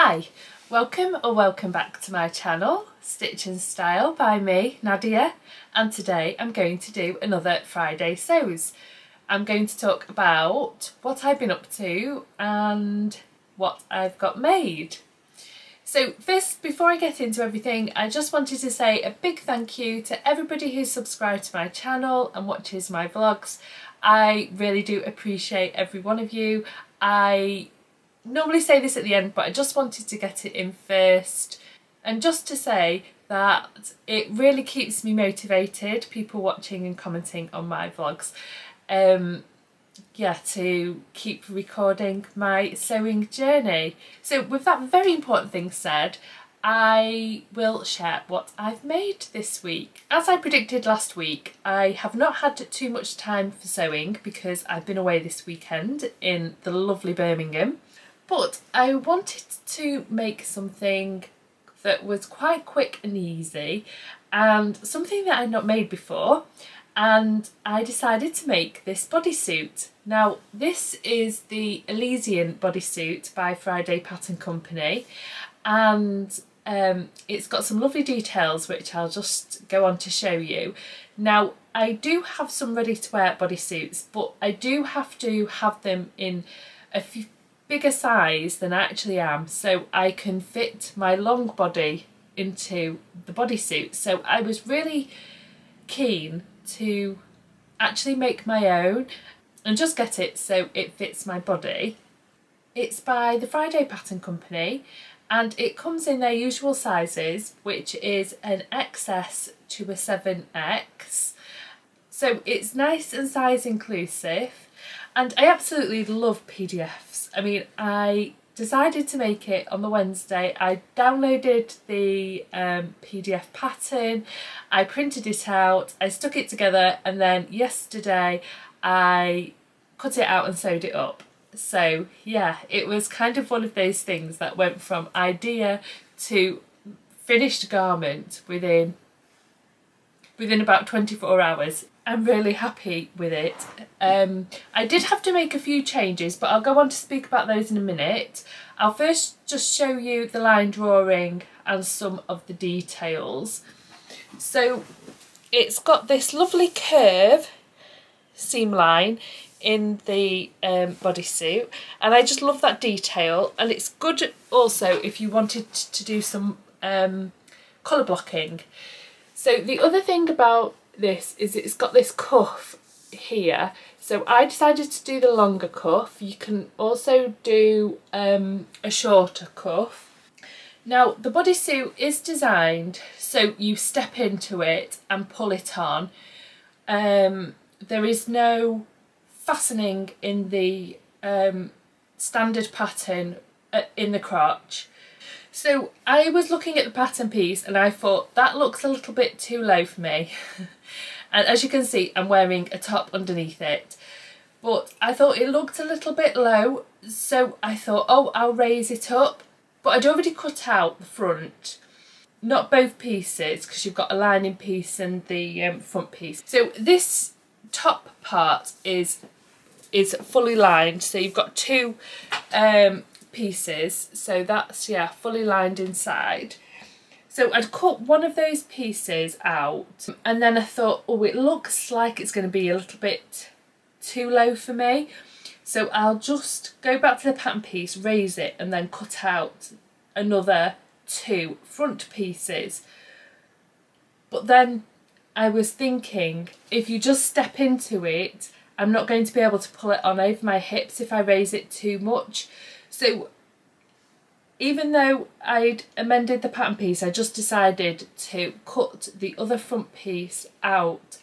Hi, welcome back to my channel, Stitch and Style by me, Nadia, and today I'm going to do another Friday Sews. I'm going to talk about what I've been up to and what I've got made. So first, before I get into everything, I just wanted to say a big thank you to everybody who's subscribed to my channel and watches my vlogs. I really do appreciate every one of you. I normally say this at the end, but I just wanted to get it in first, and just to say that it really keeps me motivated, people watching and commenting on my vlogs, yeah, to keep recording my sewing journey. So with that very important thing said, I will share what I've made this week. As I predicted last week, I have not had too much time for sewing because I've been away this weekend in the lovely Birmingham. But I wanted to make something that was quite quick and easy, and something that I'd not made before, and I decided to make this bodysuit. Now this is the Elysian bodysuit by Friday Pattern Company, and it's got some lovely details which I'll just go on to show you. Now I do have some ready to wear bodysuits, but I do have to have them in a few bigger size than I actually am, so I can fit my long body into the bodysuit. So I was really keen to actually make my own and just get it so it fits my body. It's by the Friday Pattern Company and it comes in their usual sizes, which is an XS to a 7X. So it's nice and size inclusive, and I absolutely love PDFs. I mean, I decided to make it on the Wednesday. I downloaded the PDF pattern, I printed it out, I stuck it together, and then yesterday I cut it out and sewed it up. So yeah, it was kind of one of those things that went from idea to finished garment within about 24 hours. I'm really happy with it. I did have to make a few changes, but I'll go on to speak about those in a minute. I'll first just show you the line drawing and some of the details. So it's got this lovely curve seam line in the bodysuit, and I just love that detail, and it's good also if you wanted to do some colour blocking. So the other thing about this is it's got this cuff here, so I decided to do the longer cuff. You can also do a shorter cuff. Now the bodysuit is designed so you step into it and pull it on. There is no fastening in the standard pattern in the crotch. So I was looking at the pattern piece and I thought that looks a little bit too low for me. And as you can see, I'm wearing a top underneath it, but I thought it looked a little bit low, so I thought, oh, I'll raise it up. But I'd already cut out the front, not both pieces, because you've got a lining piece and the front piece. So this top part is fully lined, so you've got two pieces, so that's, yeah, fully lined inside. So I'd cut one of those pieces out, and then I thought, oh, it looks like it's going to be a little bit too low for me, so I'll just go back to the pattern piece, raise it, and then cut out another two front pieces. But then I was thinking, if you just step into it, I'm not going to be able to pull it on over my hips if I raise it too much. So even though I'd amended the pattern piece, I just decided to cut the other front piece out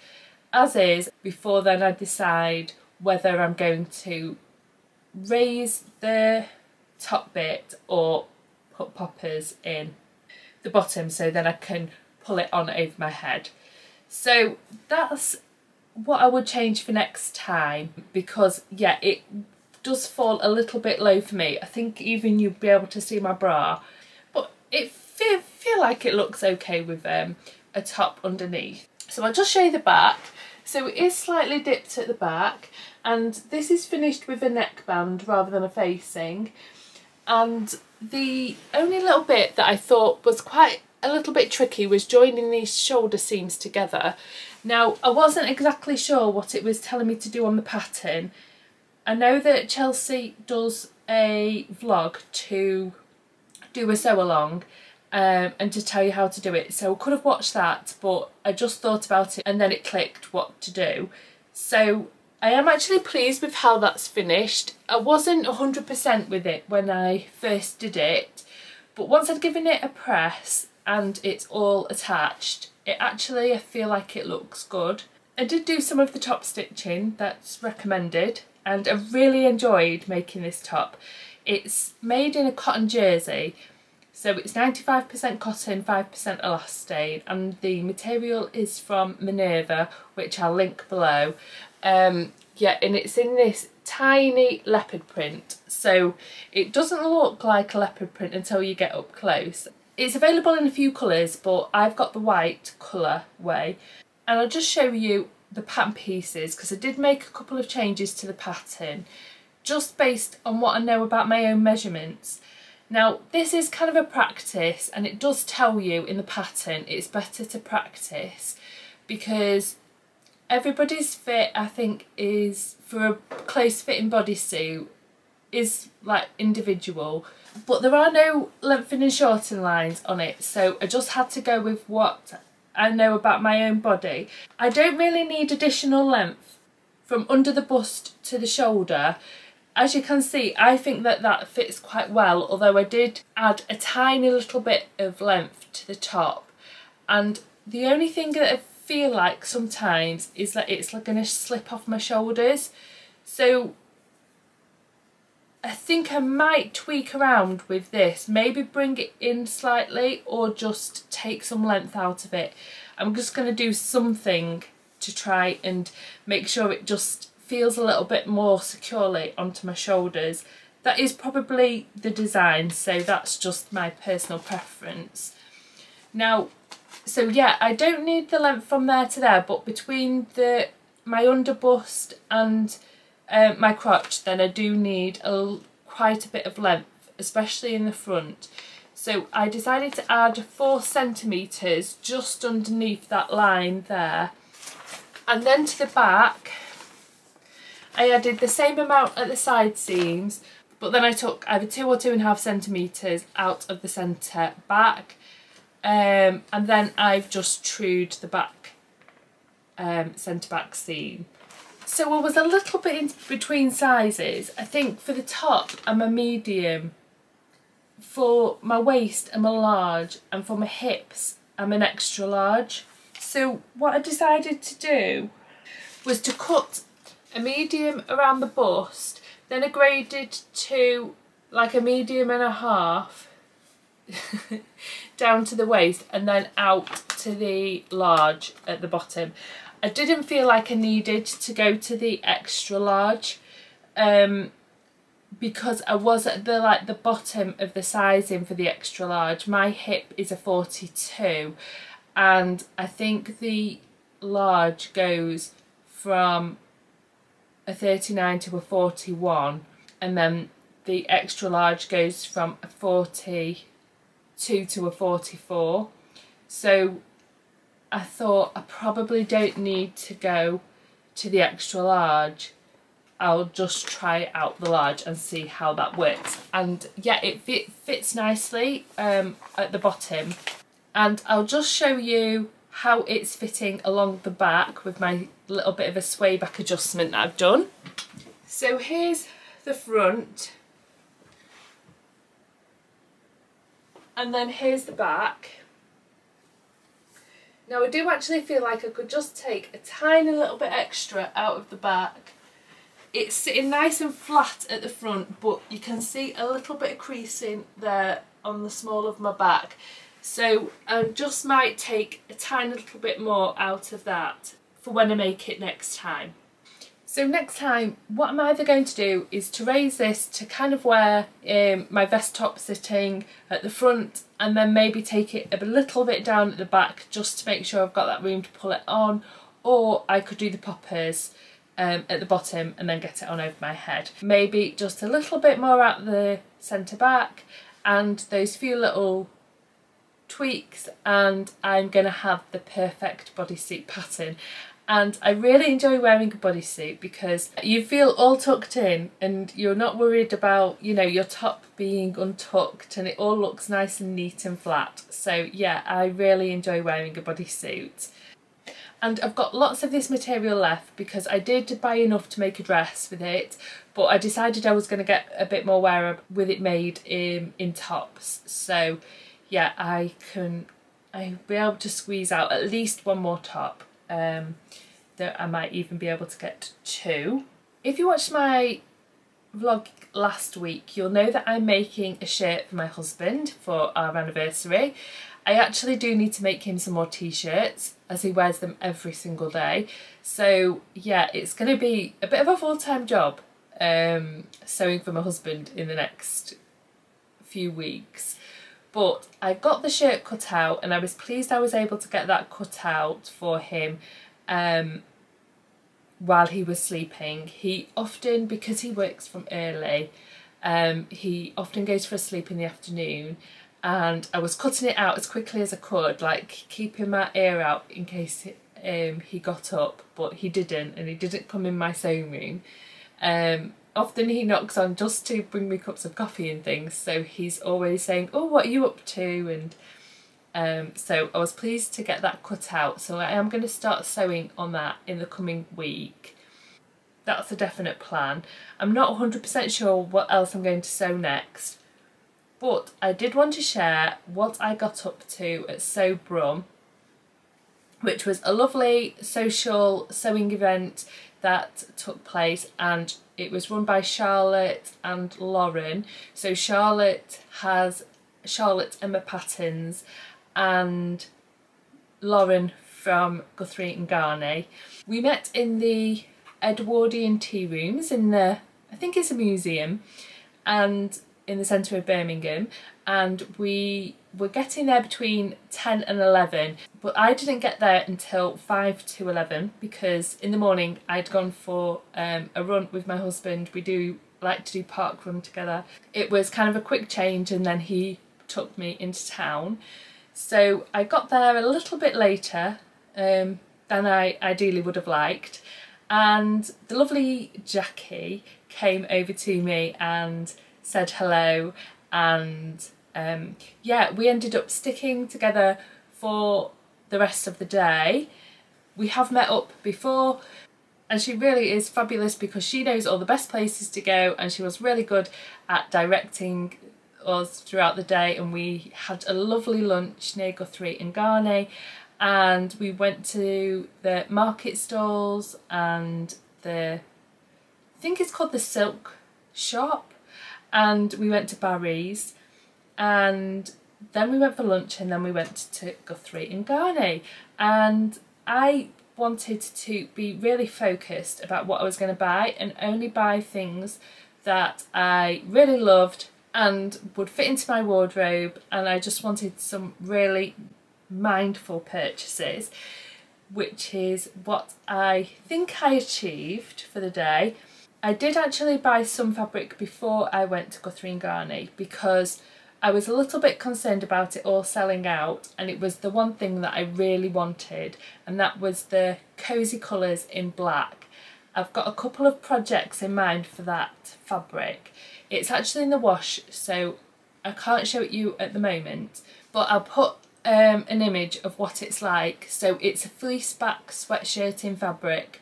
as is before then I decide whether I'm going to raise the top bit or put poppers in the bottom so then I can pull it on over my head. So that's what I would change for next time, because yeah, it does fall a little bit low for me. I think even you'd be able to see my bra, but it feel like it looks okay with a top underneath. So I'll just show you the back. So it is slightly dipped at the back, and this is finished with a neckband rather than a facing, and The only little bit that I thought was quite a little bit tricky was joining these shoulder seams together. Now, I wasn't exactly sure what it was telling me to do on the pattern. I know that Chelsea does a vlog to do a sew along and to tell you how to do it, so I could have watched that, but I just thought about it and then it clicked what to do. So I am actually pleased with how that's finished. I wasn't 100% with it when I first did it, but once I'd given it a press and it's all attached, it actually, I feel like it looks good. I did do some of the top stitching that's recommended, and I really enjoyed making this top. It's made in a cotton jersey, so it's 95% cotton, 5% elastane, and the material is from Minerva, which I'll link below. Yeah, and it's in this tiny leopard print, so it doesn't look like a leopard print until you get up close. It's available in a few colours, but I've got the white colour way, and I'll just show you the pattern pieces because I did make a couple of changes to the pattern just based on what I know about my own measurements. Now, this is kind of a practice, and it does tell you in the pattern it's better to practice because everybody's fit, I think, is for a close fitting bodysuit is like individual, but there are no lengthening and shortening lines on it, so I just had to go with what I know about my own body. I don't really need additional length from under the bust to the shoulder. As you can see, I think that that fits quite well, although I did add a tiny little bit of length to the top, and the only thing that I feel like sometimes is that it's like going to slip off my shoulders, so I think I might tweak around with this, maybe bring it in slightly or just take some length out of it. I'm just going to do something to try and make sure it just feels a little bit more securely onto my shoulders. That is probably the design, so that's just my personal preference. Now, so yeah, I don't need the length from there to there, but between my under bust and my crotch, then I do need quite a bit of length, especially in the front. So I decided to add 4 centimetres just underneath that line there. And then to the back, I added the same amount at the side seams, but then I took either 2 or 2.5 centimetres out of the centre back. And then I've just trued the back centre back seam. So I was a little bit in between sizes. I think for the top I'm a medium, for my waist I'm a large, and for my hips I'm an extra large. So what I decided to do was to cut a medium around the bust, then I graded to like a medium and a half down to the waist, and then out to the large at the bottom. I didn't feel like I needed to go to the extra large because I was at the bottom of the sizing for the extra large. My hip is a 42, and I think the large goes from a 39 to a 41, and then the extra large goes from a 42 to a 44. So I thought I probably don't need to go to the extra large. I'll just try out the large and see how that works. And yeah, it fits nicely at the bottom. And I'll just show you how it's fitting along the back with my little bit of a sway back adjustment that I've done. So here's the front. And then here's the back. Now I do actually feel like I could just take a tiny little bit extra out of the back. It's sitting nice and flat at the front, but you can see a little bit of creasing there on the small of my back. So I just might take a tiny little bit more out of that for when I make it next time. So next time, what I'm either going to do is to raise this to kind of where my vest top sitting at the front, and then maybe take it a little bit down at the back just to make sure I've got that room to pull it on, or I could do the poppers at the bottom and then get it on over my head. Maybe just a little bit more out the centre back and those few little tweaks, and I'm going to have the perfect bodysuit pattern. And I really enjoy wearing a bodysuit because you feel all tucked in and you're not worried about, you know, your top being untucked, and it all looks nice and neat and flat. So yeah, I really enjoy wearing a bodysuit. And I've got lots of this material left because I did buy enough to make a dress with it, but I decided I was going to get a bit more wear with it made in tops. So yeah, I'll be able to squeeze out at least one more top. That I might even be able to get 2. If you watched my vlog last week, you'll know that I'm making a shirt for my husband for our anniversary. I actually do need to make him some more t-shirts as he wears them every single day. So yeah, it's going to be a bit of a full-time job sewing for my husband in the next few weeks. But I got the shirt cut out and I was pleased I was able to get that cut out for him while he was sleeping. He often, because he works from early, he often goes for a sleep in the afternoon, and I was cutting it out as quickly as I could, like keeping my ear out in case he got up, but he didn't, and he didn't come in my sewing room. Often he knocks on just to bring me cups of coffee and things, so he's always saying, oh, what are you up to? And so I was pleased to get that cut out, so I am going to start sewing on that in the coming week. That's a definite plan. I'm not 100% sure what else I'm going to sew next, but I did want to share what I got up to at SewBrum, which was a lovely social sewing event that took place, and it was run by Charlotte and Lauren. So Charlotte has Charlotte Emma Patterns and Lauren from Guthrie and Garney. We met in the Edwardian tea rooms in the, I think it's a museum, and in the centre of Birmingham, and we were getting there between 10 and 11, but I didn't get there until 5 to 11 because in the morning I'd gone for a run with my husband. We do like to do park run together. It was kind of a quick change, and then he took me into town. So I got there a little bit later than I ideally would have liked, and the lovely Jackie came over to me and said hello, and yeah, we ended up sticking together for the rest of the day. We have met up before, and she really is fabulous because she knows all the best places to go, and she was really good at directing us throughout the day. And we had a lovely lunch near Guthrie and Garney, and we went to the market stalls and I think it's called the Silk Shop, and we went to Barry's, and then we went for lunch, and then we went to Guthrie and Garney. And I wanted to be really focused about what I was going to buy and only buy things that I really loved and would fit into my wardrobe, and I just wanted some really mindful purchases, which is what I think I achieved for the day. I did actually buy some fabric before I went to Guthrie and Garney because I was a little bit concerned about it all selling out, and it was the one thing that I really wanted, and that was the cosy colours in black. I've got a couple of projects in mind for that fabric. It's actually in the wash, so I can't show it you at the moment, but I'll put an image of what it's like. So it's a fleece back sweatshirt in fabric.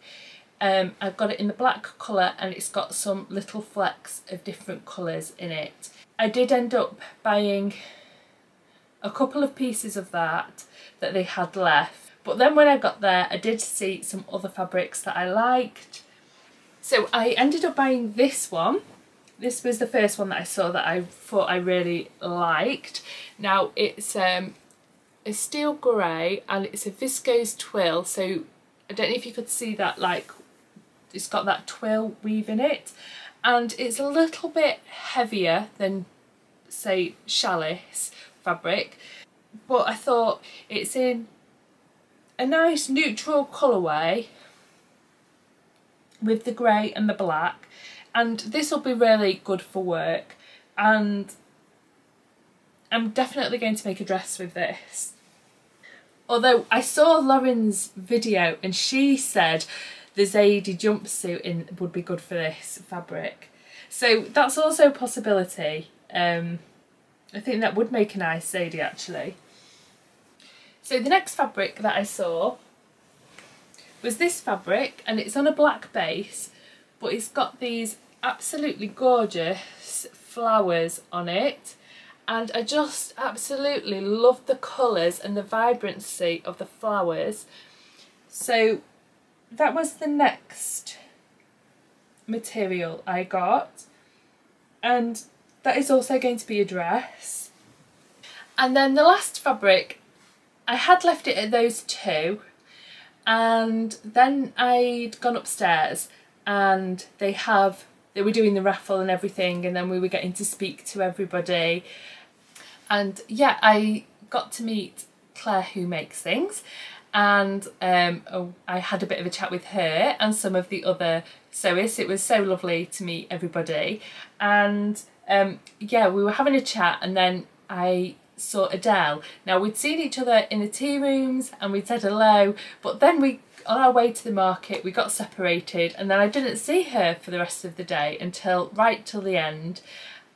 I've got it in the black colour, and it's got some little flecks of different colours in it. I did end up buying a couple of pieces of that they had left, but then when I got there I did see some other fabrics that I liked. So I ended up buying this one. This was the first one that I saw that I thought I really liked. Now it's a steel grey, and it's a viscose twill, so I don't know if you could see that, like it's got that twill weave in it, and it's a little bit heavier than, say, challis fabric, but I thought it's in a nice neutral colourway with the grey and the black, and this will be really good for work. And I'm definitely going to make a dress with this. Although I saw Lauren's video and she said the Zadie jumpsuit would be good for this fabric. So that's also a possibility. I think that would make a nice Zadie actually. So the next fabric that I saw was this fabric, and it's on a black base, but it's got these absolutely gorgeous flowers on it, and I just absolutely love the colours and the vibrancy of the flowers. So that was the next material I got, and that is also going to be a dress. And then the last fabric, I had left it at those two, and then I'd gone upstairs and they were doing the raffle and everything, and then we were getting to speak to everybody. And yeah, I got to meet Claire, who makes things, and I had a bit of a chat with her and some of the other sewists. It was so lovely to meet everybody, and yeah, we were having a chat, and then I saw Adele. Now, we'd seen each other in the tea rooms and we'd said hello, but then on our way to the market we got separated, and then I didn't see her for the rest of the day until right till the end,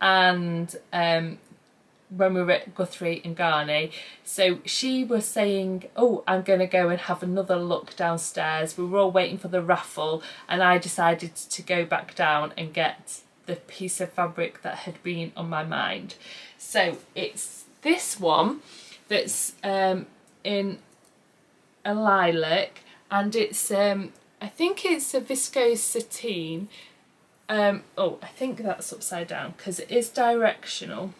and when we were at Guthrie and Garney. So she was saying, oh, I'm going to go and have another look downstairs. We were all waiting for the raffle, and I decided to go back down and get the piece of fabric that had been on my mind. So it's this one that's in a lilac, and it's I think it's a viscose sateen. Oh, I think that's upside down because it is directional.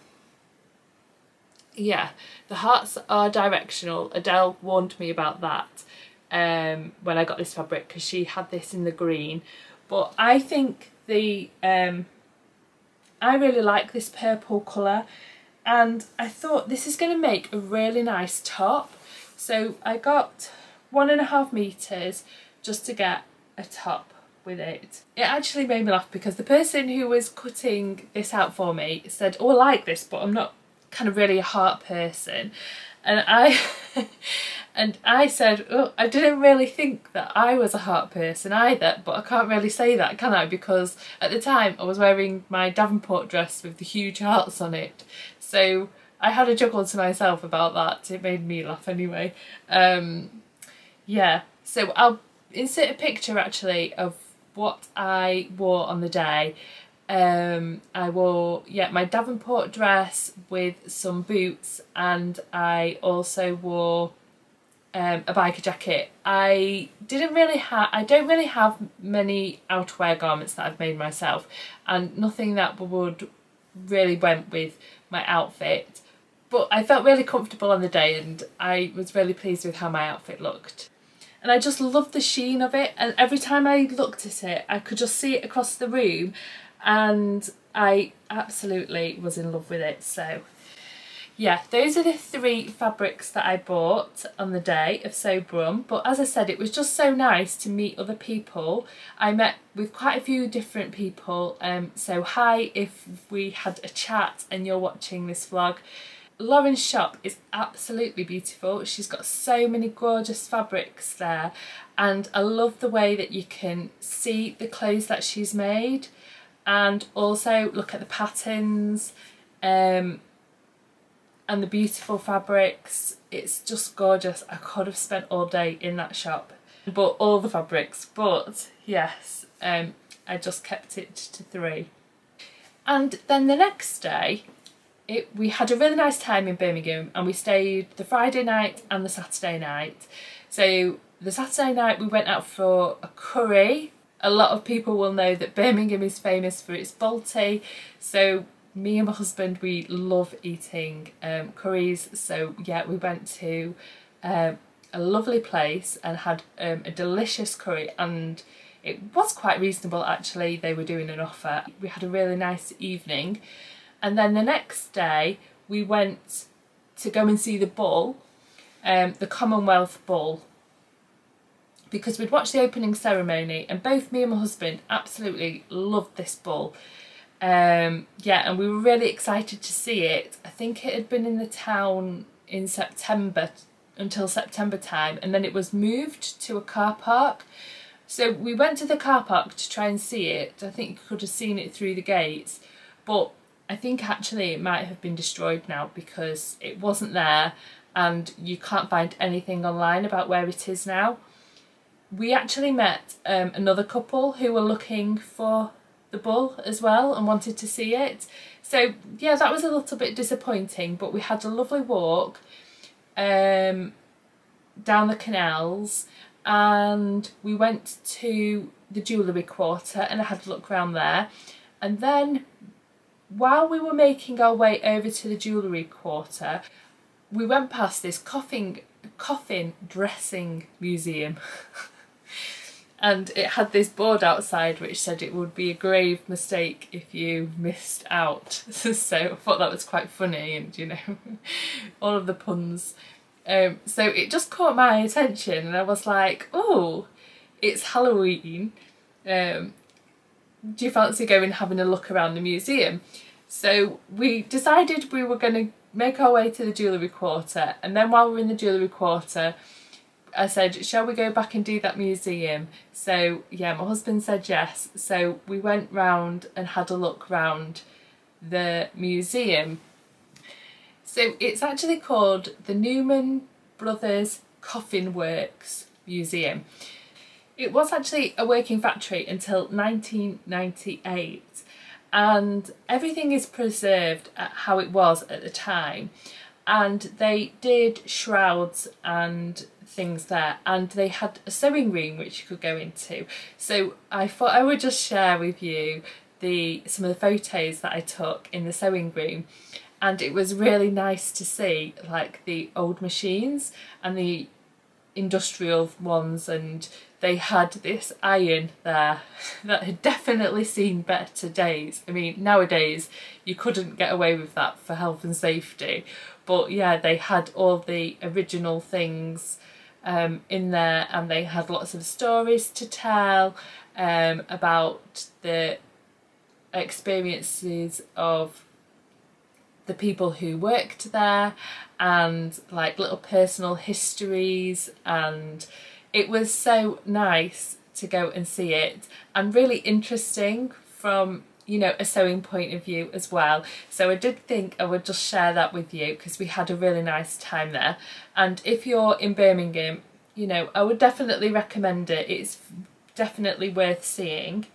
Yeah, the hearts are directional. Adele warned me about that when I got this fabric, because she had this in the green. But I think I really like this purple colour, and I thought this is going to make a really nice top. So I got 1.5 meters just to get a top with it. It actually made me laugh because the person who was cutting this out for me said, oh, I like this, but I'm not kind of really a heart person. And I said, oh, I didn't really think that I was a heart person either, but I can't really say that, can I? Because at the time I was wearing my Davenport dress with the huge hearts on it. So I had a chuckle to myself about that. It made me laugh anyway. Yeah, so I'll insert a picture actually of what I wore on the day. I wore, yeah, my Davenport dress with some boots, and I also wore a biker jacket. I don't really have many outerwear garments that I've made myself, and nothing that would really went with my outfit, but I felt really comfortable on the day, and I was really pleased with how my outfit looked. And I just loved the sheen of it, and every time I looked at it I could just see it across the room, and I absolutely was in love with it. So yeah, those are the 3 fabrics that I bought on the day of SewBrum. But as I said, it was just so nice to meet other people. I met with quite a few different people, so hi if we had a chat and you're watching this vlog. Lauren's shop is absolutely beautiful. She's got so many gorgeous fabrics there, and I love the way that you can see the clothes that she's made, and also look at the patterns and the beautiful fabrics. It's just gorgeous. I could have spent all day in that shop and bought all the fabrics, but yes, I just kept it to 3. And then the next day we had a really nice time in Birmingham, and we stayed the Friday night and the Saturday night. So the Saturday night we went out for a curry. A lot of people will know that Birmingham is famous for its balti, so me and my husband, we love eating curries. So yeah, we went to a lovely place and had a delicious curry, and it was quite reasonable actually. They were doing an offer. We had a really nice evening, and then the next day we went to go and see the bull, the Commonwealth Bull, because we'd watched the opening ceremony, and both me and my husband absolutely loved this bull. Yeah, and we were really excited to see it. I think it had been in the town in September, until September time, and then it was moved to a car park. So we went to the car park to try and see it. I think you could have seen it through the gates, but I think actually it might have been destroyed now because it wasn't there and you can't find anything online about where it is now. We actually met another couple who were looking for the bull as well and wanted to see it. So yeah, that was a little bit disappointing, but we had a lovely walk down the canals, and we went to the jewellery quarter and I had a look around there. And then while we were making our way over to the jewellery quarter, we went past this coffin dressing museum. And it had this board outside which said it would be a grave mistake if you missed out. So I thought that was quite funny, and you know, all of the puns. So it just caught my attention and I was like, oh, it's Halloween. Do you fancy going and having a look around the museum? So we decided we were going to make our way to the jewellery quarter, and then while we were in the jewellery quarter, I said, shall we go back and do that museum? So yeah, my husband said yes. So we went round and had a look round the museum. So it's actually called the Newman Brothers Coffin Works Museum. It was actually a working factory until 1998, and everything is preserved at how it was at the time. And they did shrouds and things there, and they had a sewing room which you could go into. So I thought I would just share with you some of the photos that I took in the sewing room, and it was really nice to see like the old machines and the industrial ones, and they had this iron there that had definitely seen better days. I mean, nowadays you couldn't get away with that for health and safety, but yeah, they had all the original things in there, and they had lots of stories to tell about the experiences of the people who worked there, and like little personal histories, and it was so nice to go and see it, and really interesting from, you know, a sewing point of view as well. So I did think I would just share that with you because we had a really nice time there. And if you're in Birmingham, you know, I would definitely recommend it. It's definitely worth seeing.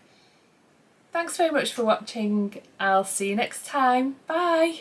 Thanks very much for watching. I'll see you next time. Bye.